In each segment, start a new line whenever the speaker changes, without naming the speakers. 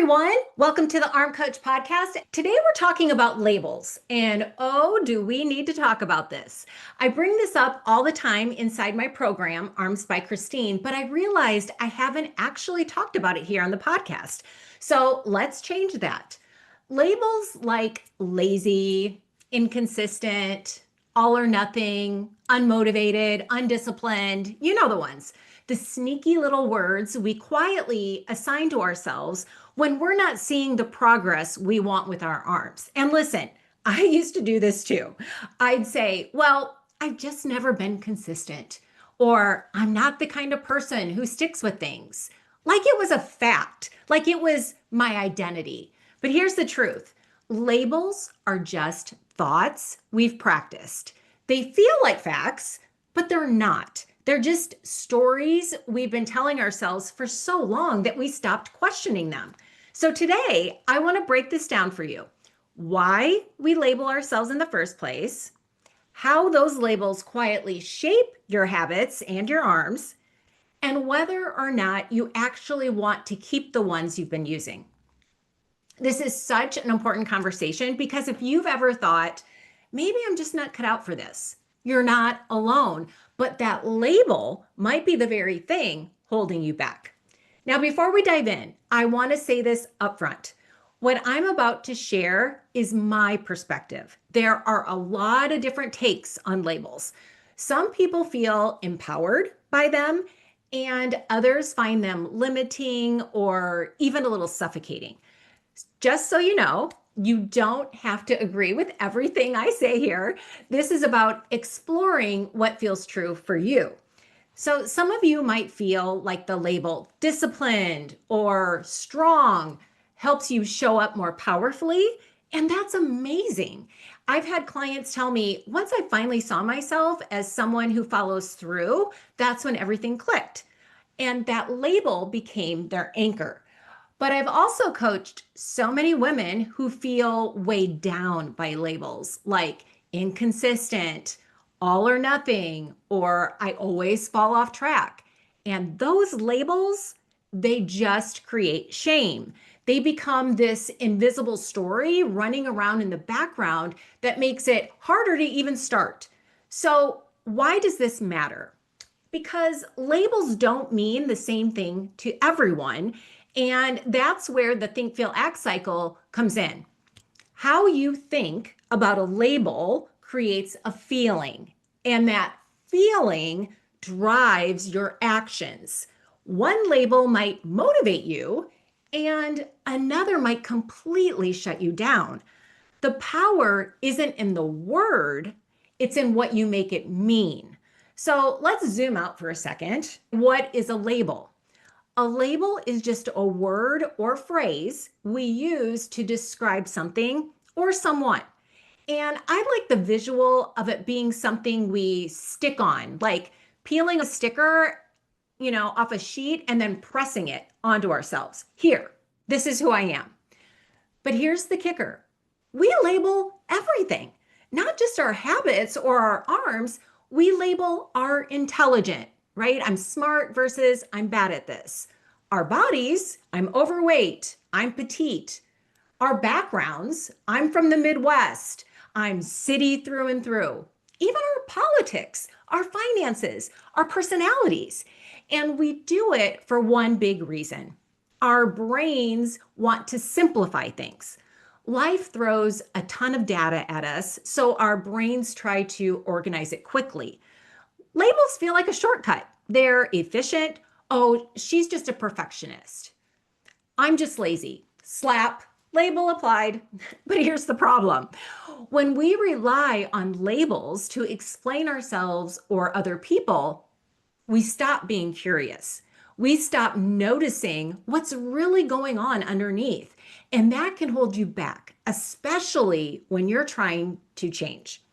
everyone. Welcome to the Arm Coach Podcast. Today we're talking about labels, and oh, do we need to talk about this? I bring this up all the time inside my program, Arms by Kristine, but I realized I haven't actually talked about it here on the podcast. So let's change that. Labels like lazy, inconsistent, all or nothing, unmotivated, undisciplined, you know the ones. The sneaky little words we quietly assign to ourselves when we're not seeing the progress we want with our arms. And listen, I used to do this too. I'd say, well, I've just never been consistent, or I'm not the kind of person who sticks with things. Like it was a fact, like it was my identity. But here's the truth. Labels are just thoughts we've practiced. They feel like facts, but they're not. They're just stories we've been telling ourselves for so long that we stopped questioning them. So today, I want to break this down for you. Why we label ourselves in the first place, how those labels quietly shape your habits and your arms, and whether or not you actually want to keep the ones you've been using. This is such an important conversation because if you've ever thought, maybe I'm just not cut out for this, you're not alone, but that label might be the very thing holding you back. Now, before we dive in, I want to say this up front. What I'm about to share is my perspective. There are a lot of different takes on labels. Some people feel empowered by them, and others find them limiting or even a little suffocating. Just so you know, you don't have to agree with everything I say here. This is about exploring what feels true for you. So some of you might feel like the label disciplined or strong helps you show up more powerfully, and that's amazing. I've had clients tell me once I finally saw myself as someone who follows through, that's when everything clicked. And that label became their anchor. But I've also coached so many women who feel weighed down by labels like inconsistent, all or nothing, or I always fall off track. And those labels, they just create shame. They become this invisible story running around in the background that makes it harder to even start. So, why does this matter? Because labels don't mean the same thing to everyone. And that's where the think, feel, act cycle comes in. How you think about a label creates a feeling, and that feeling drives your actions. One label might motivate you, and another might completely shut you down. The power isn't in the word, it's in what you make it mean. So let's zoom out for a second. What is a label? A label is just a word or phrase we use to describe something or someone. And I like the visual of it being something we stick on, like peeling a sticker, off a sheet and then pressing it onto ourselves. Here, this is who I am. But here's the kicker. We label everything, not just our habits or our arms. We label our intelligent, right? I'm smart versus I'm bad at this. Our bodies, I'm overweight, I'm petite. Our backgrounds, I'm from the Midwest, I'm city through and through. Even our politics, our finances, our personalities. And we do it for one big reason. Our brains want to simplify things. Life throws a ton of data at us, so our brains try to organize it quickly. Labels feel like a shortcut. They're efficient. Oh, she's just a perfectionist. I'm just lazy. Slap, label applied. But here's the problem. When we rely on labels to explain ourselves or other people, we stop being curious. We stop noticing what's really going on underneath. And that can hold you back, especially when you're trying to change.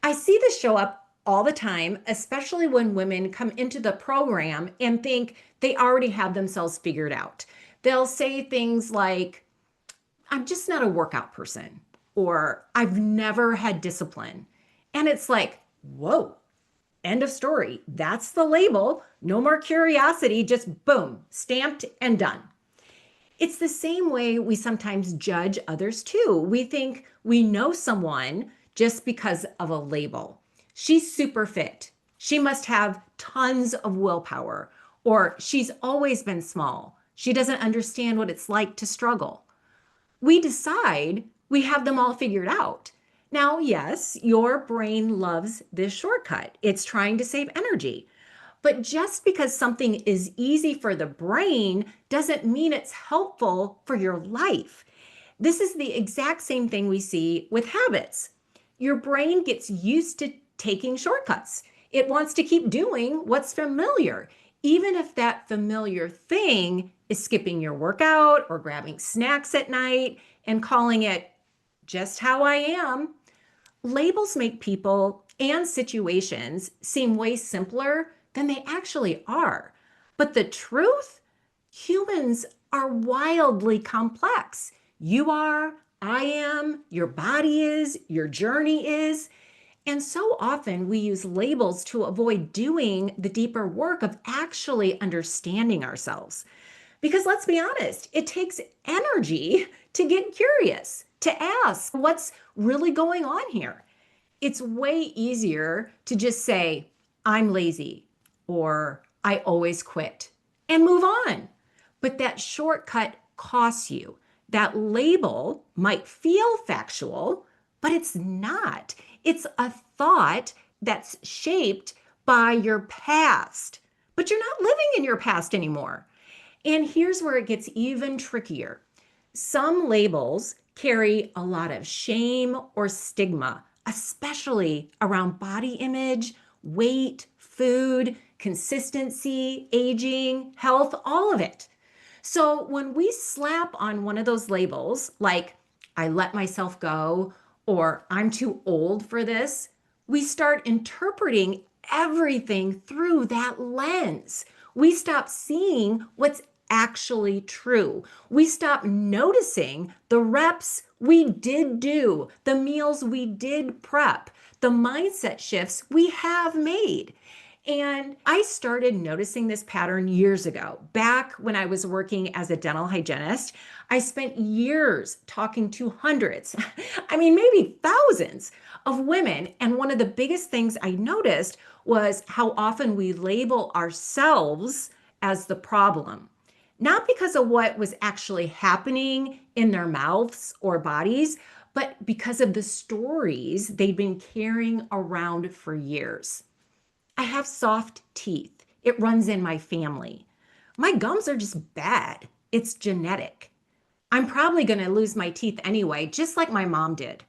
I see this show up all the time, especially when women come into the program and think they already have themselves figured out. They'll say things like, I'm just not a workout person, or I've never had discipline. And it's like, whoa, end of story. That's the label. No more curiosity, just boom, stamped and done. It's the same way we sometimes judge others too. We think we know someone just because of a label. She's super fit. She must have tons of willpower, or she's always been small. She doesn't understand what it's like to struggle. We decide we have them all figured out. Now, yes, your brain loves this shortcut. It's trying to save energy. But just because something is easy for the brain doesn't mean it's helpful for your life. This is the exact same thing we see with habits. Your brain gets used to taking shortcuts. It wants to keep doing what's familiar, even if that familiar thing is skipping your workout or grabbing snacks at night and calling it just how I am. Labels make people and situations seem way simpler than they actually are. But the truth, humans are wildly complex. You are, I am, your body is, your journey is. And so often we use labels to avoid doing the deeper work of actually understanding ourselves. Because let's be honest, it takes energy to get curious, to ask what's really going on here. It's way easier to just say, I'm lazy or I always quit and move on. But that shortcut costs you. That label might feel factual, but it's not. It's a thought that's shaped by your past, but you're not living in your past anymore. And here's where it gets even trickier. Some labels carry a lot of shame or stigma, especially around body image, weight, food, consistency, aging, health, all of it. So when we slap on one of those labels, like I let myself go or I'm too old for this, we start interpreting everything through that lens. We stop seeing what's actually true. We stop noticing the reps we did do, the meals we did prep, the mindset shifts we have made. And I started noticing this pattern years ago. Back when I was working as a dental hygienist, I spent years talking to hundreds, I mean, maybe thousands of women. And one of the biggest things I noticed was how often we label ourselves as the problem. Not because of what was actually happening in their mouths or bodies, but because of the stories they'd been carrying around for years. I have soft teeth. It runs in my family. My gums are just bad. It's genetic. I'm probably going to lose my teeth anyway, just like my mom did.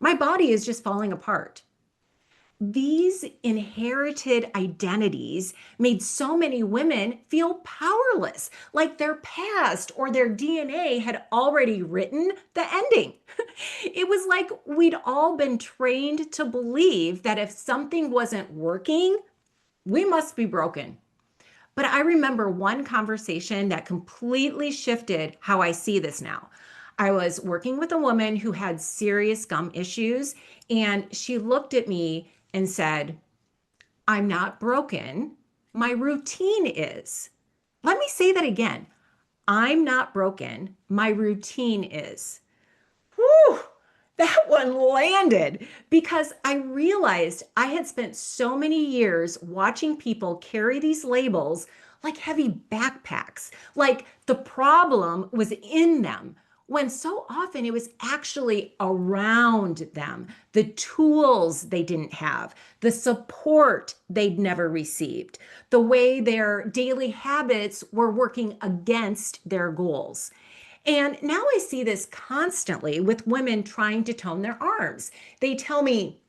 My body is just falling apart. These inherited identities made so many women feel powerless, like their past or their DNA had already written the ending. It was like we'd all been trained to believe that if something wasn't working, we must be broken. But I remember one conversation that completely shifted how I see this now. I was working with a woman who had serious gum issues, and she looked at me and said, I'm not broken. My routine is. Let me say that again. I'm not broken. My routine is. Whew, that one landed because I realized I had spent so many years watching people carry these labels like heavy backpacks, like the problem was in them, when so often it was actually around them, the tools they didn't have, the support they'd never received, the way their daily habits were working against their goals. And now I see this constantly with women trying to tone their arms. They tell me,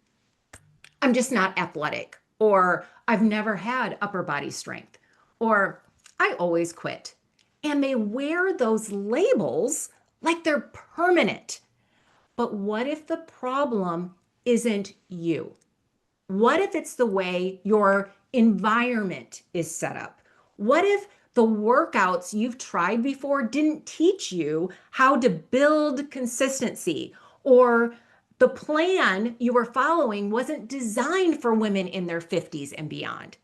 I'm just not athletic, or I've never had upper body strength, or I always quit. And they wear those labels like they're permanent. But what if the problem isn't you? What if it's the way your environment is set up? What if the workouts you've tried before didn't teach you how to build consistency, or the plan you were following wasn't designed for women in their 50s and beyond?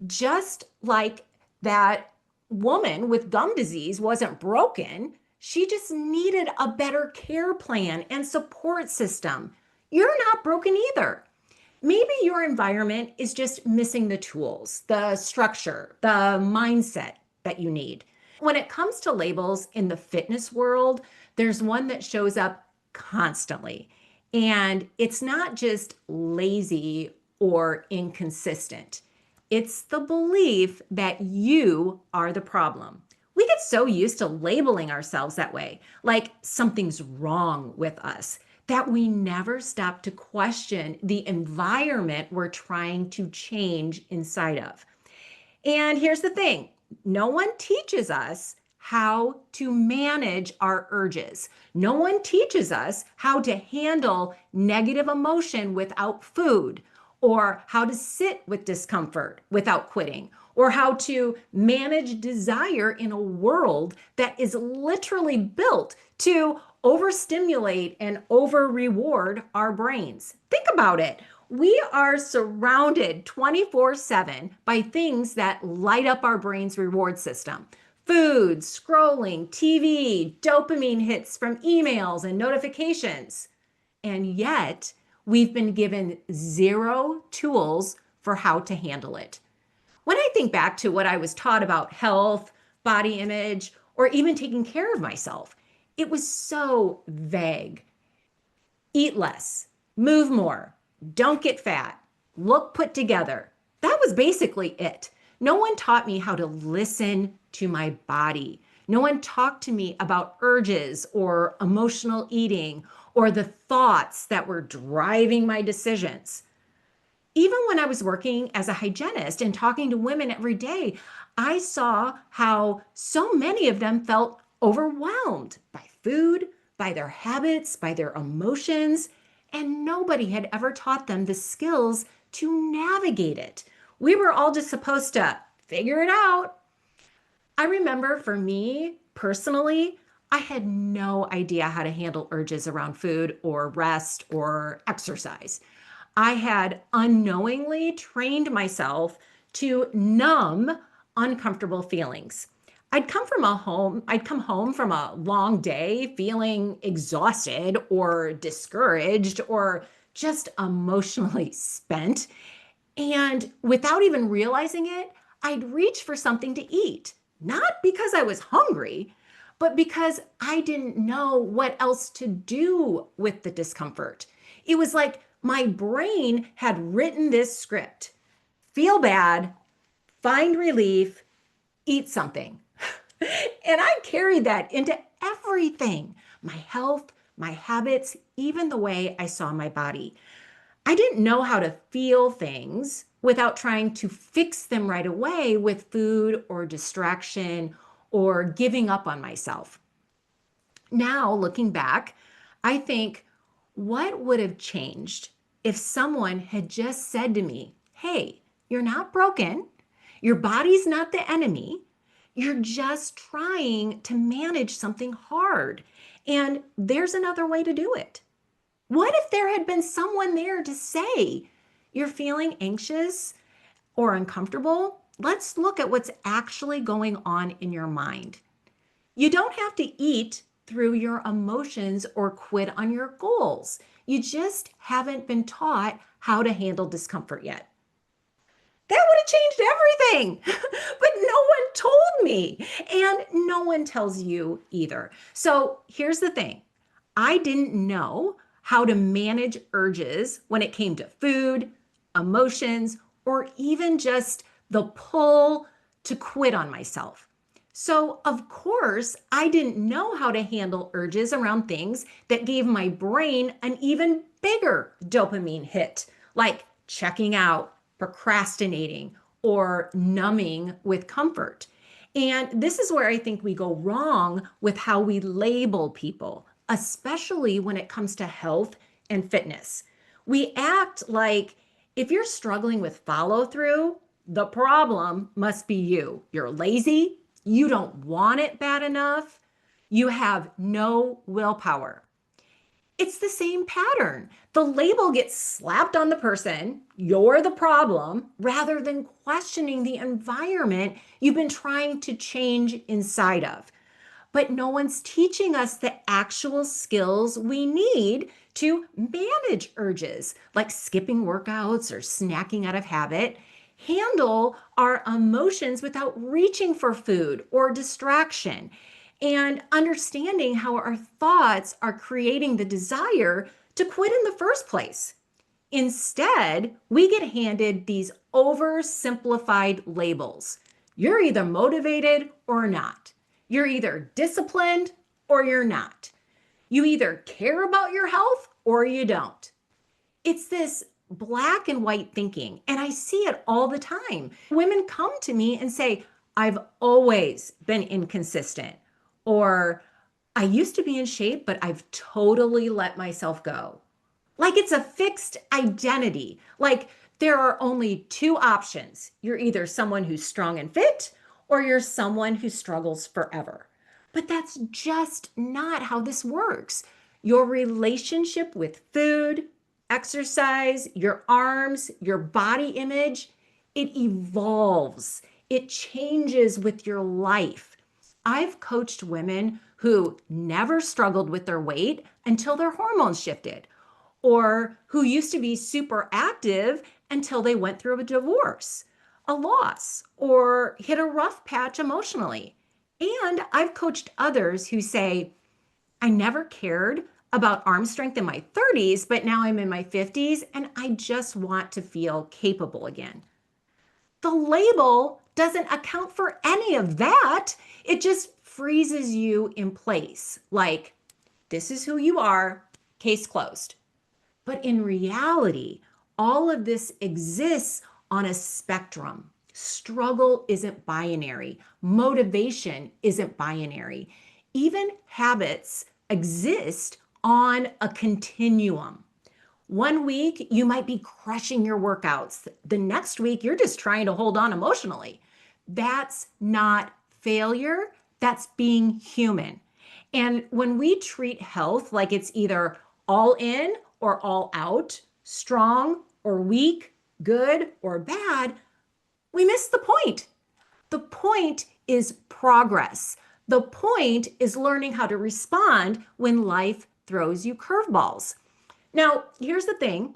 Just like that woman with gum disease wasn't broken. She just needed a better care plan and support system. You're not broken either. Maybe your environment is just missing the tools, the structure, the mindset that you need. When it comes to labels in the fitness world, there's one that shows up constantly. And it's not just lazy or inconsistent, it's the belief that you are the problem. We get so used to labeling ourselves that way, like something's wrong with us, that we never stop to question the environment we're trying to change inside of. And here's the thing, no one teaches us how to manage our urges. No one teaches us how to handle negative emotion without food, or how to sit with discomfort without quitting, or how to manage desire in a world that is literally built to overstimulate and over reward our brains. Think about it. We are surrounded 24/7 by things that light up our brain's reward system. Food, scrolling, TV, dopamine hits from emails and notifications. And yet, we've been given zero tools for how to handle it. When I think back to what I was taught about health, body image, or even taking care of myself, it was so vague. Eat less, move more, don't get fat, look put together. That was basically it. No one taught me how to listen to my body. No one talked to me about urges or emotional eating or the thoughts that were driving my decisions. Even when I was working as a hygienist and talking to women every day, I saw how so many of them felt overwhelmed by food, by their habits, by their emotions, and nobody had ever taught them the skills to navigate it. We were all just supposed to figure it out. I remember for me personally, I had no idea how to handle urges around food or rest or exercise. I had unknowingly trained myself to numb uncomfortable feelings. I'd come home from a long day feeling exhausted or discouraged or just emotionally spent. And without even realizing it, I'd reach for something to eat, not because I was hungry, but because I didn't know what else to do with the discomfort. It was like my brain had written this script: feel bad, find relief, eat something. And I carried that into everything: my health, my habits, even the way I saw my body. I didn't know how to feel things without trying to fix them right away with food or distraction or giving up on myself. Now, looking back, I think, what would have changed if someone had just said to me, hey, you're not broken. Your body's not the enemy. You're just trying to manage something hard. And there's another way to do it. What if there had been someone there to say, you're feeling anxious or uncomfortable? Let's look at what's actually going on in your mind. You don't have to eat through your emotions or quit on your goals. You just haven't been taught how to handle discomfort yet. That would have changed everything. But no one told me. And no one tells you either. So here's the thing, I didn't know how to manage urges when it came to food, emotions, or even just the pull to quit on myself. So, of course, I didn't know how to handle urges around things that gave my brain an even bigger dopamine hit, like checking out, procrastinating, or numbing with comfort. And this is where I think we go wrong with how we label people, especially when it comes to health and fitness. We act like if you're struggling with follow through, the problem must be you. You're lazy, you don't want it bad enough, you have no willpower. It's the same pattern. The label gets slapped on the person, you're the problem, rather than questioning the environment you've been trying to change inside of. But no one's teaching us the actual skills we need to manage urges, like skipping workouts or snacking out of habit, handle our emotions without reaching for food or distraction, and understanding how our thoughts are creating the desire to quit in the first place. Instead, we get handed these oversimplified labels. You're either motivated or not. You're either disciplined or you're not. You either care about your health or you don't. It's this black and white thinking, and I see it all the time. Women come to me and say, I've always been inconsistent, or I used to be in shape, but I've totally let myself go. Like it's a fixed identity. Like there are only two options. You're either someone who's strong and fit, or you're someone who struggles forever. But that's just not how this works. Your relationship with food, exercise, your arms, your body image, it evolves. It changes with your life. I've coached women who never struggled with their weight until their hormones shifted, or who used to be super active until they went through a divorce, a loss, or hit a rough patch emotionally. And I've coached others who say, I never cared about arm strength in my 30s, but now I'm in my 50s and I just want to feel capable again. The label doesn't account for any of that. It just freezes you in place. Like, this is who you are, case closed. But in reality, all of this exists on a spectrum. Struggle isn't binary. Motivation isn't binary. Even habits exist on a continuum. One week, you might be crushing your workouts. The next week, you're just trying to hold on emotionally. That's not failure. That's being human. And when we treat health like it's either all in or all out, strong or weak, good or bad, we miss the point. The point is progress. The point is learning how to respond when life throws you curveballs. Now, here's the thing.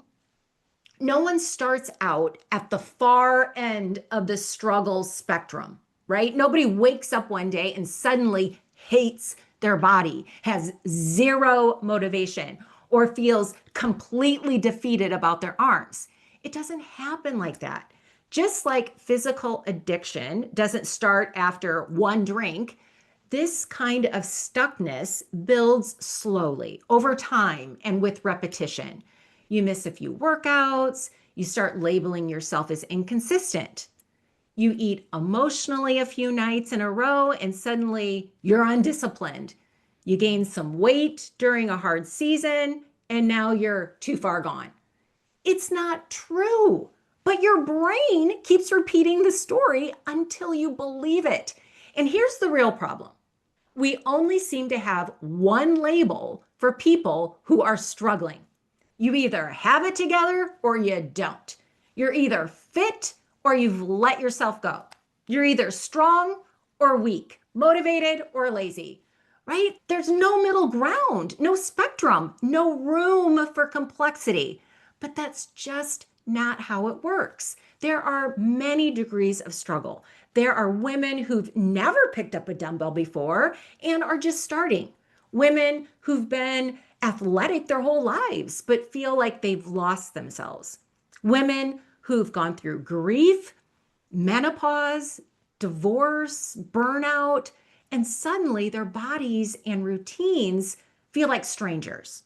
No one starts out at the far end of the struggle spectrum, right? Nobody wakes up one day and suddenly hates their body, has zero motivation, or feels completely defeated about their arms. It doesn't happen like that. Just like physical addiction doesn't start after one drink, this kind of stuckness builds slowly over time and with repetition. You miss a few workouts, you start labeling yourself as inconsistent. You eat emotionally a few nights in a row, and suddenly you're undisciplined. You gain some weight during a hard season, and now you're too far gone. It's not true, but your brain keeps repeating the story until you believe it. And here's the real problem. We only seem to have one label for people who are struggling. You either have it together or you don't. You're either fit or you've let yourself go. You're either strong or weak, motivated or lazy, right? There's no middle ground, no spectrum, no room for complexity. But that's just not how it works. There are many degrees of struggle. There are women who've never picked up a dumbbell before and are just starting. Women who've been athletic their whole lives but feel like they've lost themselves. Women who've gone through grief, menopause, divorce, burnout, and suddenly their bodies and routines feel like strangers.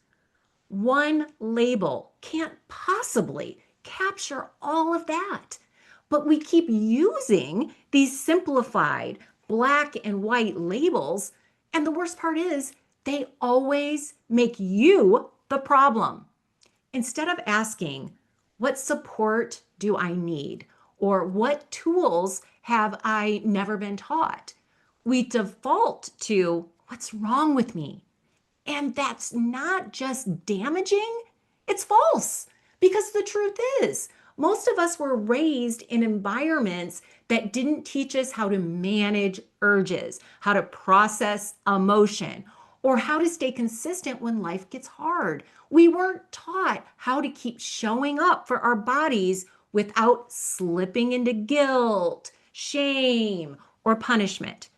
One label can't possibly capture all of that. But we keep using these simplified black and white labels. And the worst part is, they always make you the problem. Instead of asking, what support do I need? Or what tools have I never been taught? We default to, what's wrong with me? And that's not just damaging, it's false. Because the truth is, most of us were raised in environments that didn't teach us how to manage urges, how to process emotion, or how to stay consistent when life gets hard. We weren't taught how to keep showing up for our bodies without slipping into guilt, shame, or punishment.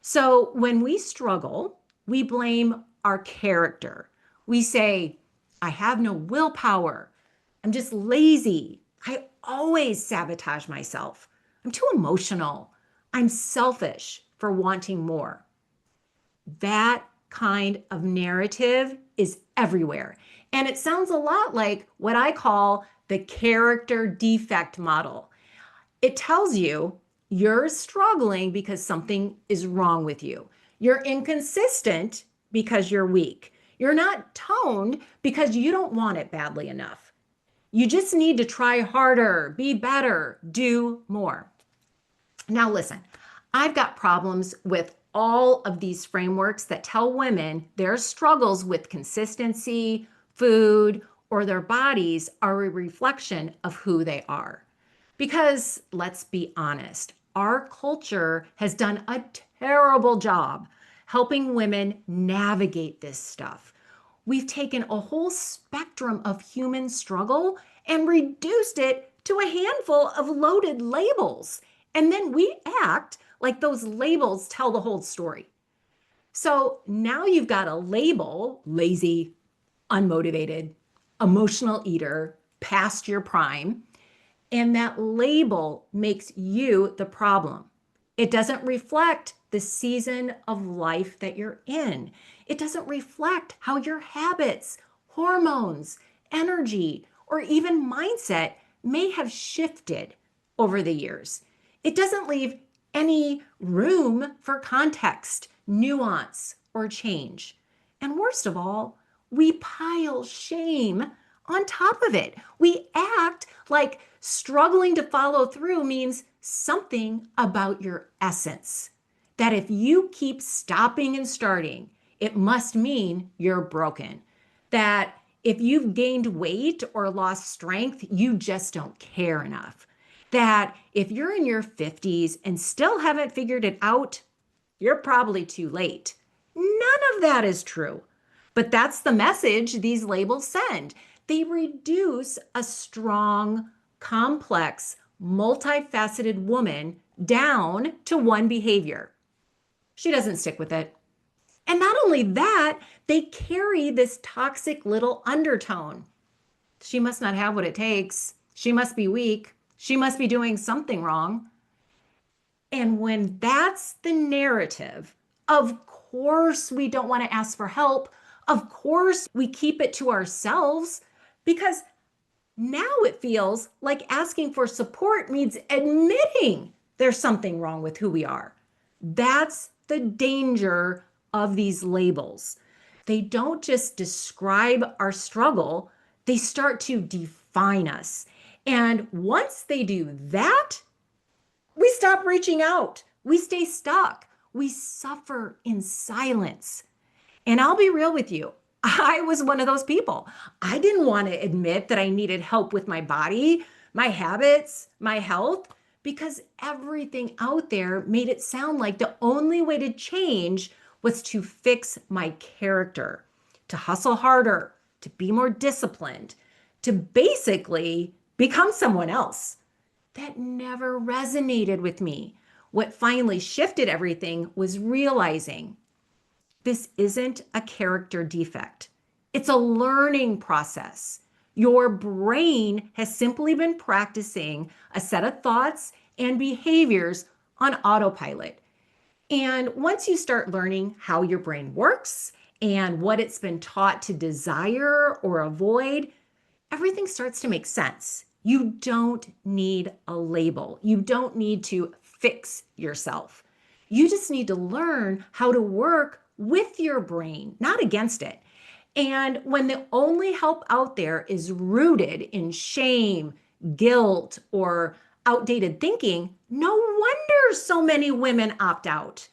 So when we struggle, we blame our character. We say, I have no willpower. I'm just lazy. I always sabotage myself. I'm too emotional. I'm selfish for wanting more. That kind of narrative is everywhere. And it sounds a lot like what I call the character defect model. It tells you you're struggling because something is wrong with you. You're inconsistent because you're weak. You're not toned because you don't want it badly enough. You just need to try harder, be better, do more. Now, listen, I've got problems with all of these frameworks that tell women their struggles with consistency, food, or their bodies are a reflection of who they are. Because let's be honest, our culture has done a terrible job helping women navigate this stuff. We've taken a whole spectrum of human struggle and reduced it to a handful of loaded labels. And then we act like those labels tell the whole story. So now you've got a label: lazy, unmotivated, emotional eater, past your prime. And that label makes you the problem. It doesn't reflect the season of life that you're in. It doesn't reflect how your habits, hormones, energy, or even mindset may have shifted over the years. It doesn't leave any room for context, nuance, or change. And worst of all, we pile shame on top of it. We act like struggling to follow through means something about your essence. That if you keep stopping and starting, it must mean you're broken. That if you've gained weight or lost strength, you just don't care enough. That if you're in your 50s and still haven't figured it out, you're probably too late. None of that is true. But that's the message these labels send. They reduce a strong, complex, multifaceted woman down to one behavior. She doesn't stick with it. And not only that, they carry this toxic little undertone. She must not have what it takes. She must be weak. She must be doing something wrong. And when that's the narrative, of course we don't want to ask for help. Of course we keep it to ourselves, because now it feels like asking for support means admitting there's something wrong with who we are. That's the danger of these labels. They don't just describe our struggle, they start to define us. And once they do that, we stop reaching out. We stay stuck. We suffer in silence. And I'll be real with you. I was one of those people. I didn't want to admit that I needed help with my body, my habits, my health, because everything out there made it sound like the only way to change was to fix my character, to hustle harder, to be more disciplined, to basically become someone else. That never resonated with me. What finally shifted everything was realizing this isn't a character defect. It's a learning process. Your brain has simply been practicing a set of thoughts and behaviors on autopilot. And once you start learning how your brain works and what it's been taught to desire or avoid, everything starts to make sense. You don't need a label. You don't need to fix yourself. You just need to learn how to work with your brain, not against it. And when the only help out there is rooted in shame, guilt, or outdated thinking, no wonder so many women opt out.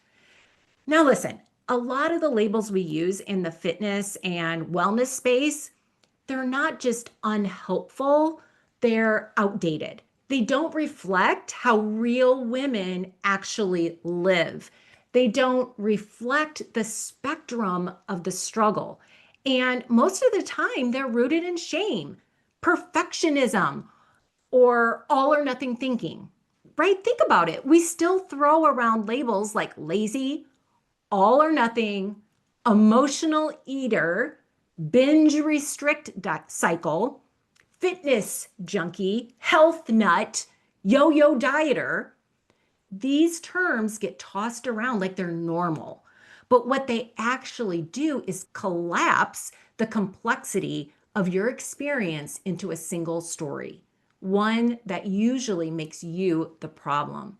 Now, listen, A lot of the labels we use in the fitness and wellness space, they're not just unhelpful, they're outdated. They don't reflect how real women actually live. They don't reflect the spectrum of the struggle. And most of the time, they're rooted in shame, perfectionism, or all or nothing thinking, right? Think about it. We still throw around labels like lazy, all or nothing, emotional eater, binge restrict cycle, fitness junkie, health nut, yo yo dieter. These terms get tossed around like they're normal. But what they actually do is collapse the complexity of your experience into a single story, one that usually makes you the problem.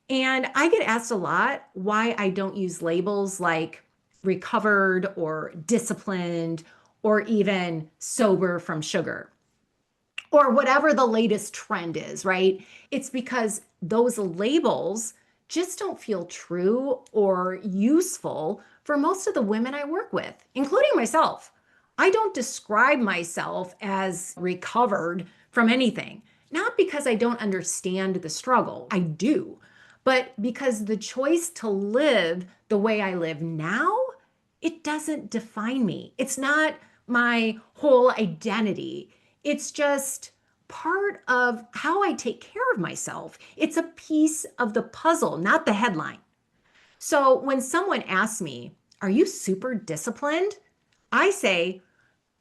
And I get asked a lot why I don't use labels like recovered or disciplined or even sober from sugar or whatever the latest trend is, right? It's because those labels just don't feel true or useful for most of the women I work with, including myself. I don't describe myself as recovered from anything, not because I don't understand the struggle. I do, but because the choice to live the way I live now, it doesn't define me. It's not my whole identity. It's just part of how I take care of myself. It's a piece of the puzzle, not the headline. So when someone asks me, "Are you super disciplined?" I say,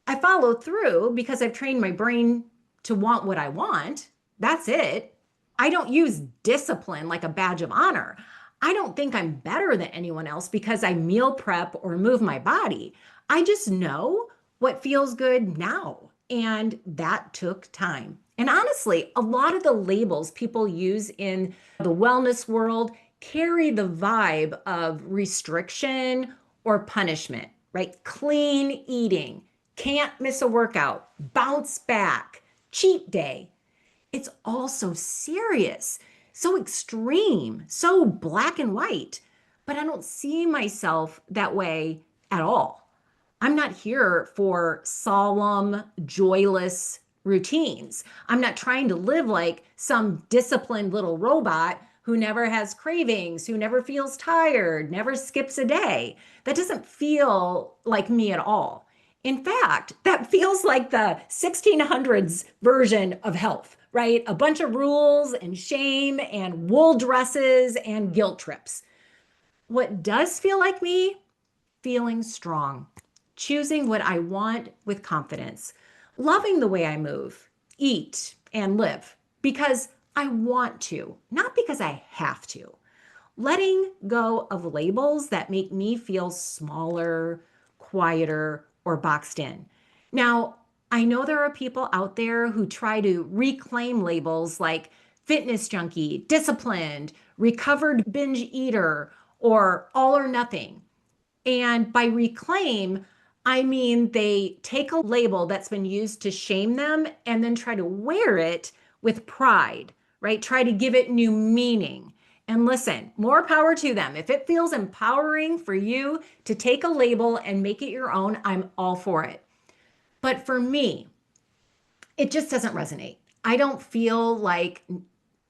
"I follow through because I've trained my brain to want what I want. That's it. I don't use discipline like a badge of honor. I don't think I'm better than anyone else because I meal prep or move my body. I just know what feels good now." And that took time. And honestly, a lot of the labels people use in the wellness world carry the vibe of restriction or punishment, right? Clean eating, can't miss a workout, bounce back, cheat day. It's all so serious, so extreme, so black and white. But I don't see myself that way at all. I'm not here for solemn, joyless routines. I'm not trying to live like some disciplined little robot who never has cravings, who never feels tired, never skips a day. That doesn't feel like me at all. In fact, that feels like the 1600s version of health, right? A bunch of rules and shame and wool dresses and guilt trips. What does feel like me? Feeling strong, choosing what I want with confidence, loving the way I move, eat, and live because I want to, not because I have to. Letting go of labels that make me feel smaller, quieter, or boxed in. Now, I know there are people out there who try to reclaim labels like fitness junkie, disciplined, recovered binge eater, or all or nothing. And by reclaim, I mean they take a label that's been used to shame them and then try to wear it with pride, right? Try to give it new meaning. And listen, more power to them. If it feels empowering for you to take a label and make it your own, I'm all for it. But for me, it just doesn't resonate. I don't feel like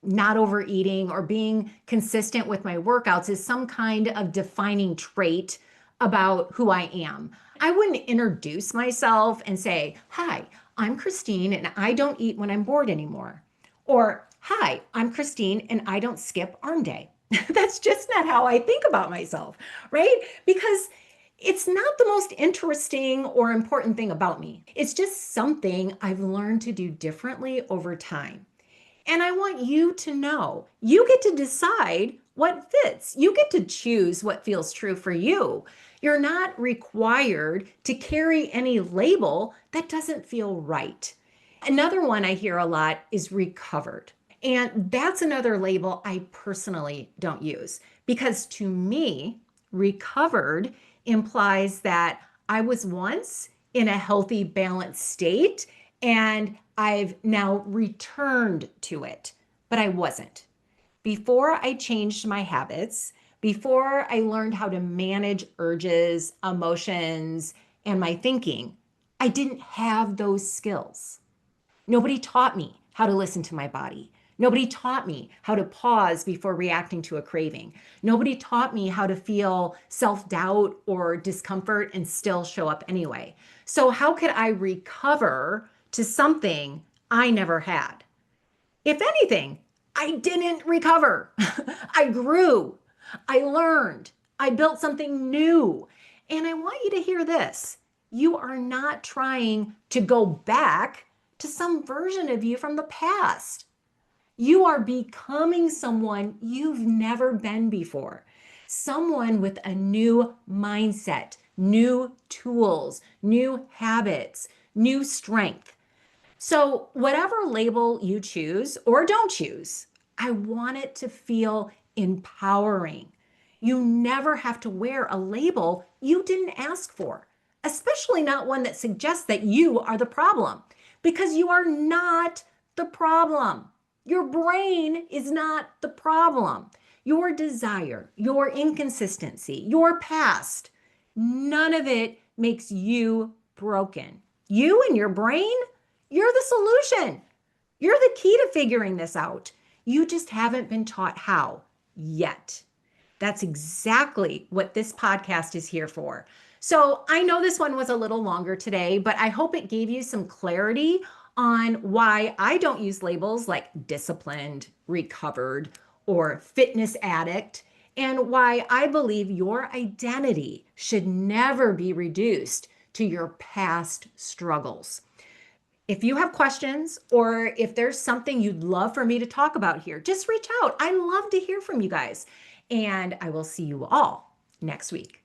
not overeating or being consistent with my workouts is some kind of defining trait about who I am. I wouldn't introduce myself and say, "Hi, I'm Kristine and I don't eat when I'm bored anymore." Or, "Hi, I'm Kristine and I don't skip arm day." That's just not how I think about myself, right? Because it's not the most interesting or important thing about me. It's just something I've learned to do differently over time. And I want you to know you get to decide what fits. You get to choose what feels true for you. You're not required to carry any label that doesn't feel right. Another one I hear a lot is recovered. And that's another label I personally don't use because to me, recovered implies that I was once in a healthy, balanced state and I've now returned to it, but I wasn't. Before I changed my habits, before I learned how to manage urges, emotions, and my thinking, I didn't have those skills. Nobody taught me how to listen to my body. Nobody taught me how to pause before reacting to a craving. Nobody taught me how to feel self doubt or discomfort and still show up anyway. So, how could I recover to something I never had? If anything, I didn't recover. I grew. I learned. I built something new. And I want you to hear this. You are not trying to go back to some version of you from the past. You are becoming someone you've never been before, someone with a new mindset, new tools, new habits, new strength. So, whatever label you choose or don't choose, I want it to feel empowering. You never have to wear a label you didn't ask for, especially not one that suggests that you are the problem, because you are not the problem. Your brain is not the problem. Your desire, your inconsistency, your past, none of it makes you broken. You and your brain, you're the solution. You're the key to figuring this out. You just haven't been taught how yet. That's exactly what this podcast is here for. So I know this one was a little longer today, but I hope it gave you some clarity on why I don't use labels like disciplined, recovered, or fitness addict, and why I believe your identity should never be reduced to your past struggles. If you have questions or if there's something you'd love for me to talk about here, just reach out. I love to hear from you guys. And I will see you all next week.